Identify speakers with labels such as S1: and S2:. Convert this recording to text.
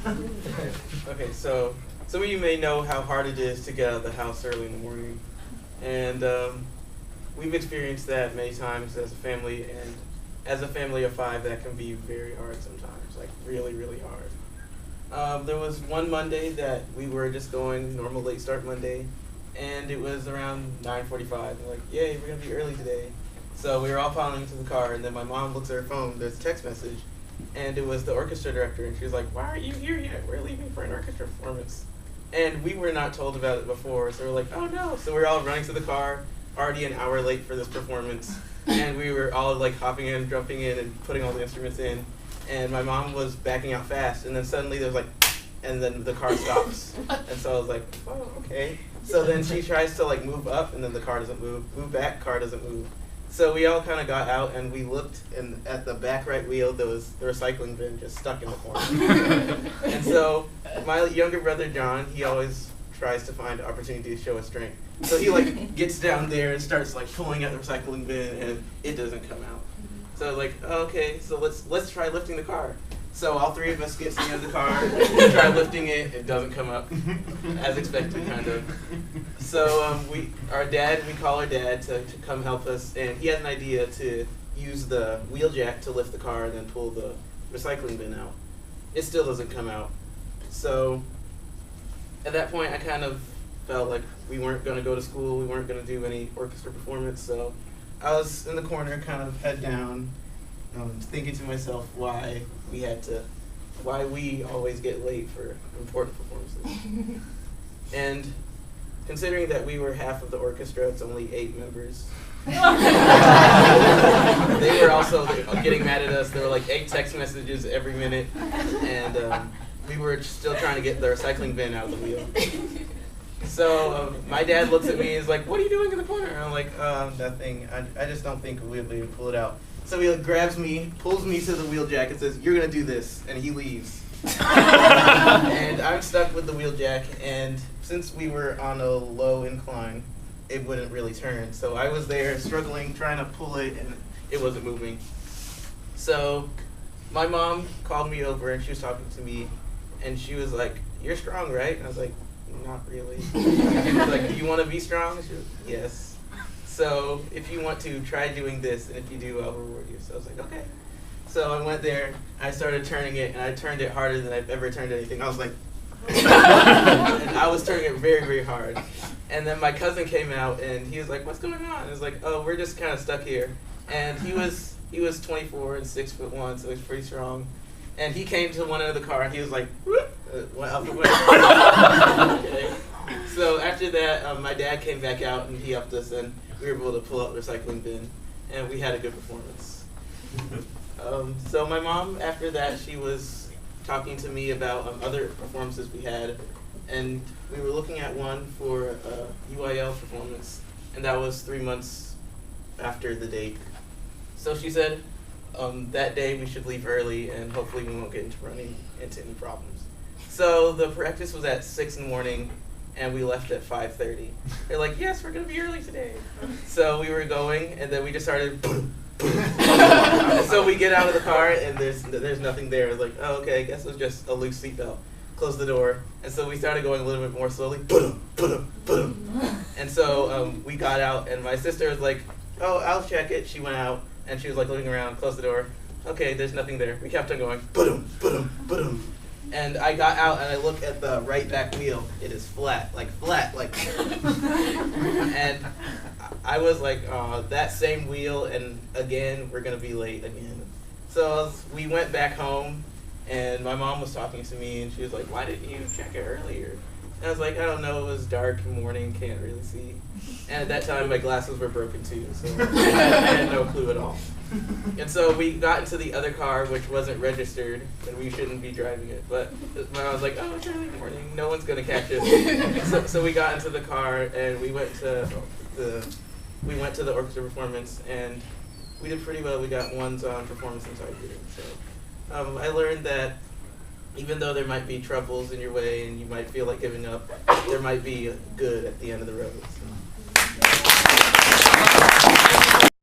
S1: Okay, so some of you may know how hard it is to get out of the house early in the morning. And we've experienced that many times as a family, and as a family of 5, that can be very hard sometimes, like really, really hard. There was one Monday that we were just going normal late start Monday, and it was around 9:45. We're like, yay, we're gonna be early today. So we were all piling into the car, and then my mom looks at her phone, there's a text message, and it was the orchestra director, and she was like, why aren't you here yet? We're leaving for an orchestra performance. And we were not told about it before, so we're like, oh no. So we're all running to the car, already an hour late for this performance, and we were all like hopping in, jumping in, and putting all the instruments in. And my mom was backing out fast, and then suddenly there was like, and then the car stops. And so I was like, oh, okay. So then she tries to like move up, and then the car doesn't move. Move back, car doesn't move. So we all kind of got out, and we looked, and at the back right wheel, there was the recycling bin just stuck in the corner. And so my younger brother, John, he always tries to find an opportunity to show his strength. So he like gets down there and starts like pulling out the recycling bin, and it doesn't come out. So like, oh, okay, so let's try lifting the car. So all 3 of us get to the end of the car, try lifting it, it doesn't come up, as expected, kind of. So we call our dad to come help us, and he had an idea to use the wheel jack to lift the car and then pull the recycling bin out. It still doesn't come out. So at that point, I kind of felt like we weren't going to go to school, we weren't going to do any orchestra performance, so I was in the corner, kind of head down, thinking to myself why we always get late for important performances. And considering that we were half of the orchestra, it's only 8 members. They were also getting mad at us. There were like 8 text messages every minute, and we were still trying to get the recycling bin out of the wheel. So my dad looks at me and is like, what are you doing in the corner? And I'm like, nothing. I just don't think we'll be able to pull it out. So he grabs me, pulls me to the wheel jack and says, you're going to do this. And he leaves. And I'm stuck with the wheel jack. And since we were on a low incline, it wouldn't really turn. So I was there struggling, trying to pull it, and it wasn't moving. So my mom called me over, and she was talking to me. And she was like, you're strong, right? And I was like, not really. And she was like, do you want to be strong? And she was, yes. So if you want to, try doing this, and if you do, I'll reward you. So I was like, okay. So I went there, I started turning it, and I turned it harder than I've ever turned anything. I was like, and I was turning it very, very hard. And then my cousin came out, and he was like, what's going on? I was like, oh, we're just kind of stuck here. And he was 24 and 6'1", so he's pretty strong. And he came to one end of the car, and he was like, whoop, went out the window. Okay. So after that, my dad came back out, and he helped us, and we were able to pull out the recycling bin, and we had a good performance. So my mom, after that, she was talking to me about other performances we had, and we were looking at one for a UIL performance, and that was 3 months after the date. So she said that day we should leave early, and hopefully we won't get into running into any problems. So the practice was at 6 in the morning, and we left at 5:30. They're like, yes, we're going to be early today. So we were going, and then we just started, boom, boom. So we get out of the car, and there's nothing there. I was like, oh, okay, I guess it was just a loose seatbelt. Close the door. And so we started going a little bit more slowly. Boom, boom, boom. And so we got out, and my sister was like, oh, I'll check it. She went out, and she was like looking around, closed the door. Okay, there's nothing there. We kept on going. Boom, boom, boom. And I got out, and I look at the right back wheel. It is flat. And I was like, that same wheel, and again, we're going to be late again. So we went back home, and my mom was talking to me, and she was like, why didn't you check it earlier? And I was like, I don't know, it was dark morning, can't really see. And at that time, my glasses were broken too, so I had no clue at all. And so we got into the other car, which wasn't registered, and we shouldn't be driving it. But my mom was like, oh, it's early morning, no one's going to catch us. So we got into the car, and we went to the orchestra performance, and we did pretty well. We got ones on performance and targeting. So I learned that even though there might be troubles in your way and you might feel like giving up, there might be good at the end of the road. So.